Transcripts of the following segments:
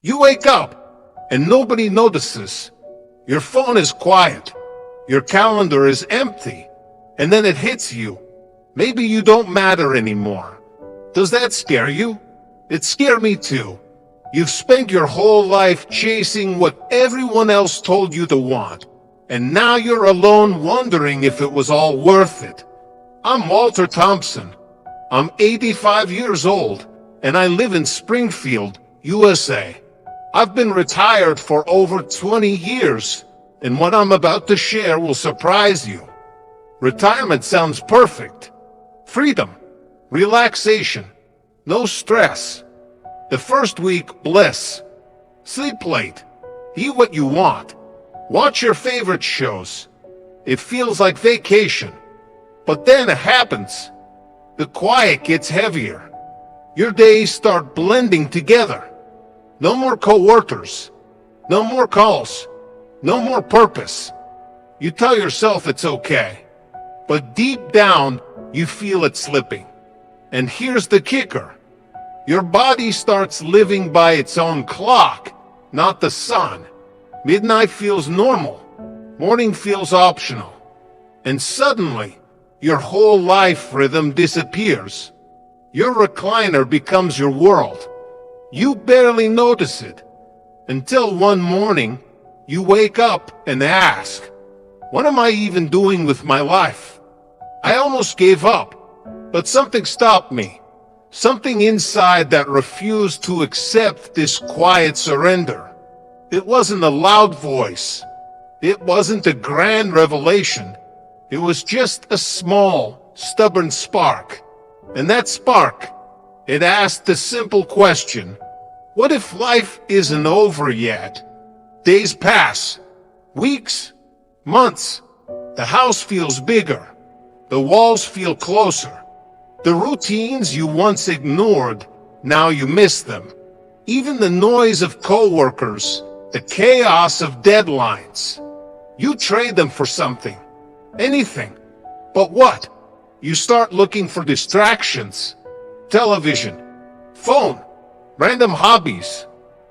You wake up and nobody notices. Your phone is quiet. Your calendar is empty. And then it hits you. Maybe you don't matter anymore. Does that scare you? It scared me too. You've spent your whole life chasing what everyone else told you to want. And now you're alone wondering if it was all worth it. I'm Walter Thompson. I'm 85 years old, and I live in Springfield, USA. I've been retired for over 20 years, and what I'm about to share will surprise you. Retirement sounds perfect. Freedom, relaxation, no stress. The first week, bliss. Sleep late, eat what you want, watch your favorite shows. It feels like vacation. But then it happens. The quiet gets heavier. Your days start blending together. No more coworkers. No more calls. No more purpose. You tell yourself it's okay. But deep down, you feel it slipping. And here's the kicker. Your body starts living by its own clock, not the sun. Midnight feels normal. Morning feels optional. And suddenly, your whole life rhythm disappears. Your recliner becomes your world. You barely notice it. Until one morning, you wake up and ask, what am I even doing with my life? I almost gave up, but something stopped me. Something inside that refused to accept this quiet surrender. It wasn't a loud voice. It wasn't a grand revelation. It was just a small, stubborn spark. And that spark, it asked the simple question, what if life isn't over yet? Days pass, weeks, months. The house feels bigger. The walls feel closer. The routines you once ignored, now you miss them. Even the noise of coworkers, the chaos of deadlines. You trade them for something. Anything. But what? You start looking for distractions. Television, phone, random hobbies.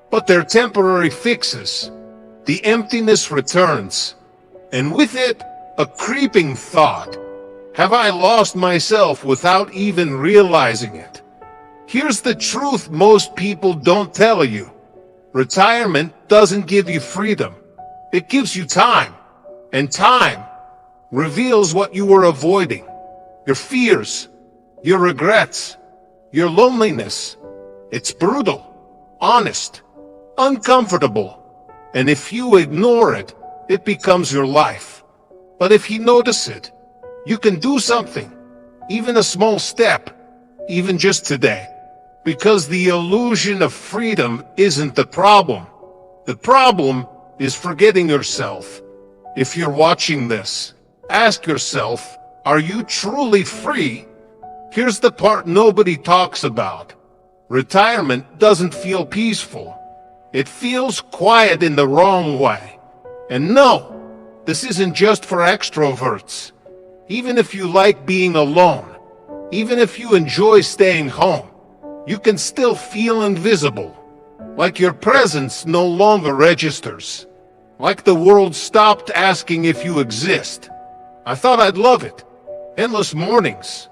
But they're temporary fixes. The emptiness returns. And with it, a creeping thought. Have I lost myself without even realizing it? Here's the truth most people don't tell you. Retirement doesn't give you freedom. It gives you time. And time reveals what you were avoiding. Your fears, your regrets, your loneliness. It's brutal, honest, uncomfortable. And if you ignore it, it becomes your life. But if you notice it, you can do something, even a small step, even just today. Because the illusion of freedom isn't the problem. The problem is forgetting yourself. If you're watching this, ask yourself, are you truly free? Here's the part nobody talks about. Retirement doesn't feel peaceful. It feels quiet in the wrong way. And no, this isn't just for extroverts. Even if you like being alone, even if you enjoy staying home, you can still feel invisible. Like your presence no longer registers. Like the world stopped asking if you exist. I thought I'd love it. Endless mornings,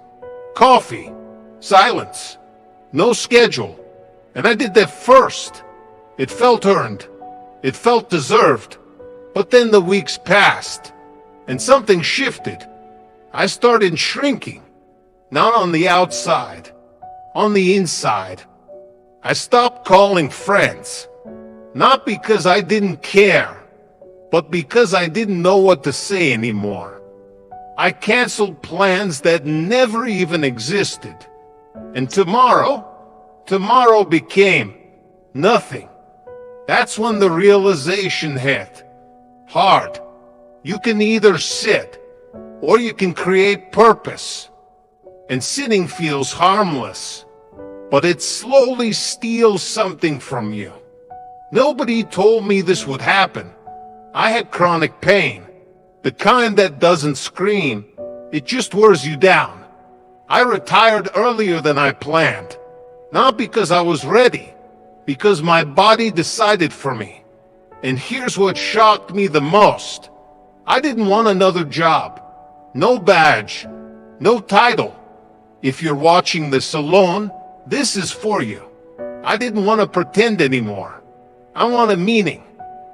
coffee, silence, no schedule. And I did that first. It felt earned. It felt deserved. But then the weeks passed, and something shifted. I started shrinking, not on the outside, on the inside. I stopped calling friends, not because I didn't care, but because I didn't know what to say anymore. I canceled plans that never even existed. And tomorrow became nothing. That's when the realization hit. Hard. You can either sit, or you can create purpose. And sitting feels harmless, but it slowly steals something from you. Nobody told me this would happen. I had chronic pain, the kind that doesn't scream, it just wears you down. I retired earlier than I planned, not because I was ready, because my body decided for me. And here's what shocked me the most. I didn't want another job. No badge. No title. If you're watching this alone, this is for you. I didn't want to pretend anymore. I want a meaning.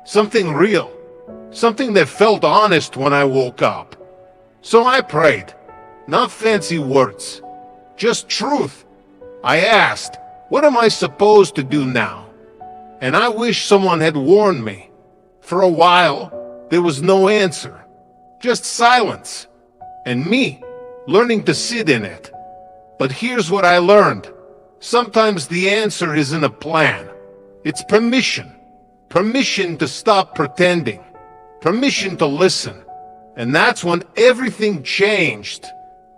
Something real. Something that felt honest when I woke up. So I prayed. Not fancy words. Just truth. I asked, what am I supposed to do now? And I wish someone had warned me. For a while, there was no answer. Just silence. And me, learning to sit in it. But here's what I learned. Sometimes the answer isn't a plan. It's permission. Permission to stop pretending. Permission to listen. And that's when everything changed.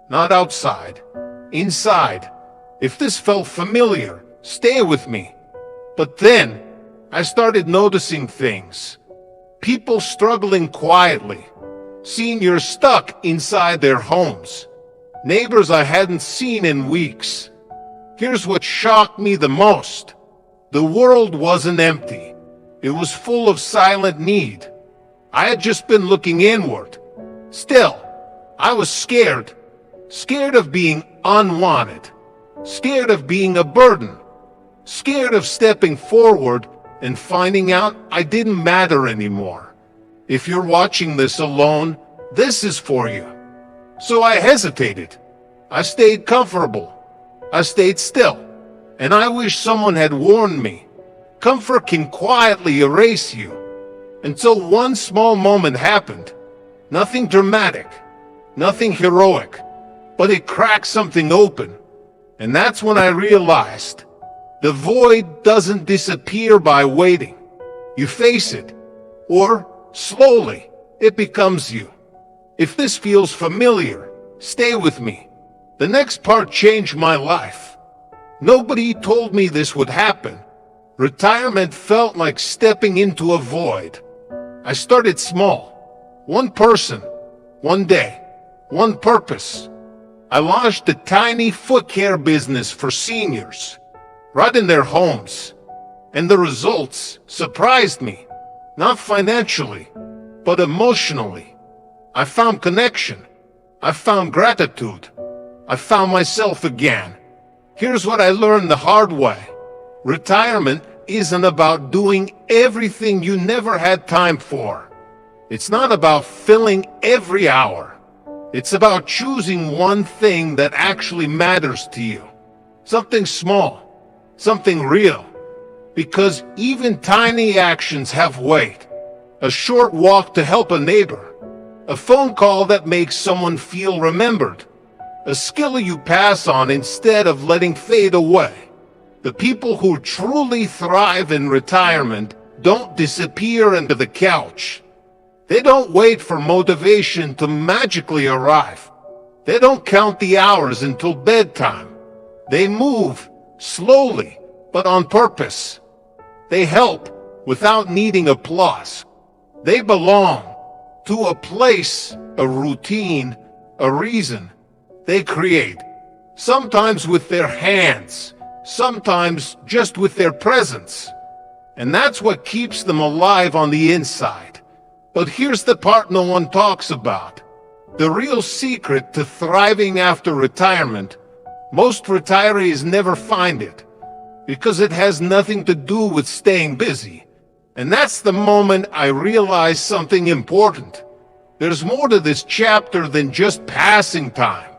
Not outside. Inside. If this felt familiar, stay with me. But then, I started noticing things. People struggling quietly. Seniors stuck inside their homes. Neighbors I hadn't seen in weeks. Here's what shocked me the most. The world wasn't empty. It was full of silent need. I had just been looking inward. Still, I was scared. Scared of being unwanted. Scared of being a burden. Scared of stepping forward and finding out I didn't matter anymore. If you're watching this alone, this is for you. So I hesitated. I stayed comfortable. I stayed still. And I wish someone had warned me. Comfort can quietly erase you. Until one small moment happened. Nothing dramatic. Nothing heroic. But it cracked something open. And that's when I realized the void doesn't disappear by waiting. You face it. Or, slowly, it becomes you. If this feels familiar, stay with me. The next part changed my life. Nobody told me this would happen. Retirement felt like stepping into a void. I started small. One person, one day, one purpose. I launched a tiny foot care business for seniors, right in their homes. And the results surprised me, not financially, but emotionally. I found connection. I found gratitude. I found myself again. Here's what I learned the hard way. Retirement isn't about doing everything you never had time for. It's not about filling every hour. It's about choosing one thing that actually matters to you. Something small, something real. Because even tiny actions have weight. A short walk to help a neighbor. A phone call that makes someone feel remembered. A skill you pass on instead of letting fade away. The people who truly thrive in retirement don't disappear into the couch. They don't wait for motivation to magically arrive. They don't count the hours until bedtime. They move slowly, but on purpose. They help without needing applause. They belong to a place, a routine, a reason. They create, sometimes with their hands, sometimes just with their presence. And that's what keeps them alive on the inside. But here's the part no one talks about. The real secret to thriving after retirement. Most retirees never find it, because it has nothing to do with staying busy. And that's the moment I realized something important. There's more to this chapter than just passing time.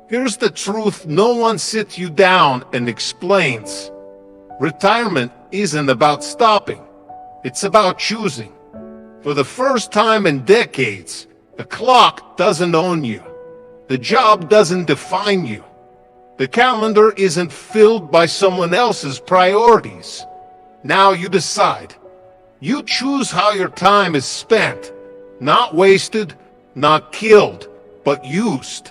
Here's the truth no one sits you down and explains. Retirement isn't about stopping. It's about choosing. For the first time in decades, the clock doesn't own you. The job doesn't define you. The calendar isn't filled by someone else's priorities. Now you decide. You choose how your time is spent. Not wasted, not killed, but used.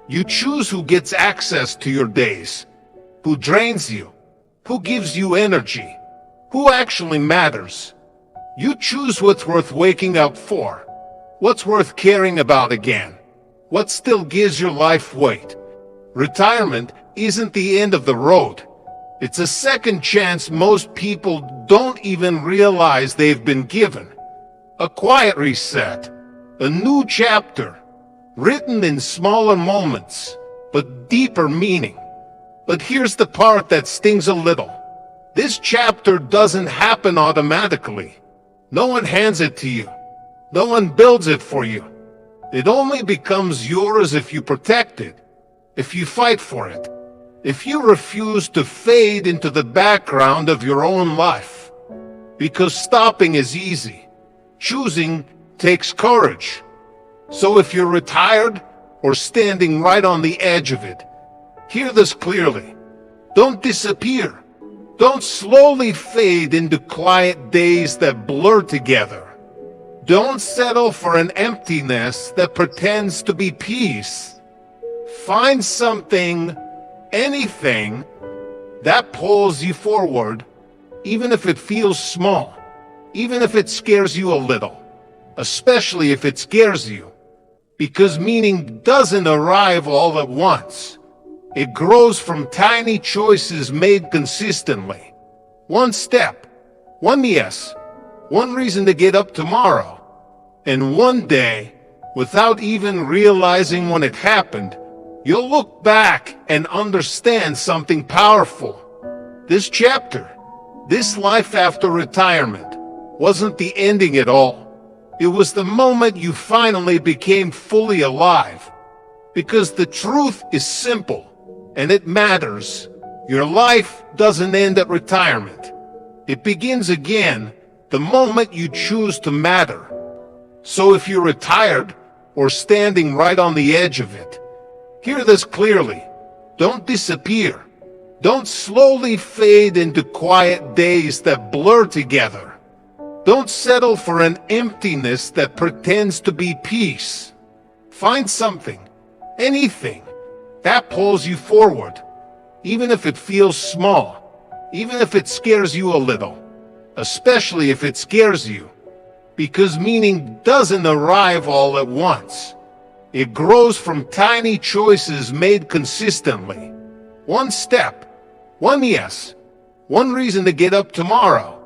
You choose who gets access to your days, who drains you, who gives you energy, who actually matters. You choose what's worth waking up for, what's worth caring about again, what still gives your life weight. Retirement isn't the end of the road. It's a second chance most people don't even realize they've been given. A quiet reset, a new chapter, written in smaller moments, but deeper meaning. But here's the part that stings a little. This chapter doesn't happen automatically. No one hands it to you. No one builds it for you. It only becomes yours if you protect it, if you fight for it, if you refuse to fade into the background of your own life. Because stopping is easy. Choosing takes courage. So if you're retired or standing right on the edge of it, hear this clearly. Don't disappear. Don't slowly fade into quiet days that blur together. Don't settle for an emptiness that pretends to be peace. Find something, anything, that pulls you forward, even if it feels small, even if it scares you a little, especially if it scares you, because meaning doesn't arrive all at once. It grows from tiny choices made consistently. One step, one yes, one reason to get up tomorrow. And one day, without even realizing when it happened, you'll look back and understand something powerful. This chapter, this life after retirement, wasn't the ending at all. It was the moment you finally became fully alive. Because the truth is simple. And it matters. Your life doesn't end at retirement. It begins again the moment you choose to matter. So if you're retired or standing right on the edge of it, hear this clearly. Don't disappear. Don't slowly fade into quiet days that blur together. Don't settle for an emptiness that pretends to be peace. Find something, anything, that pulls you forward, even if it feels small, even if it scares you a little, especially if it scares you, because meaning doesn't arrive all at once. It grows from tiny choices made consistently. One step, one yes, one reason to get up tomorrow,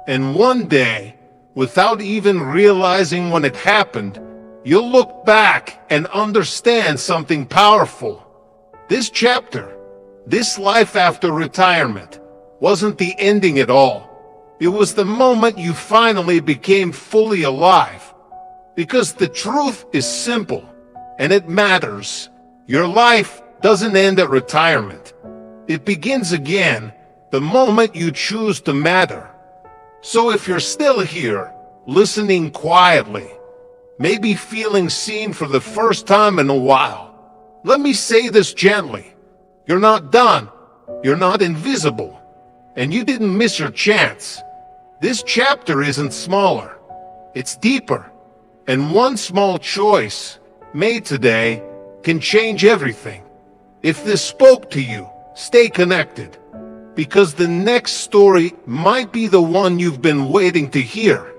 and one day, without even realizing when it happened, you'll look back and understand something powerful. This chapter, this life after retirement, wasn't the ending at all. It was the moment you finally became fully alive. Because the truth is simple, and it matters. Your life doesn't end at retirement. It begins again the moment you choose to matter. So if you're still here, listening quietly, maybe feeling seen for the first time in a while, let me say this gently. You're not done. You're not invisible. And you didn't miss your chance. This chapter isn't smaller. It's deeper. And one small choice made today can change everything. If this spoke to you, stay connected. Because the next story might be the one you've been waiting to hear.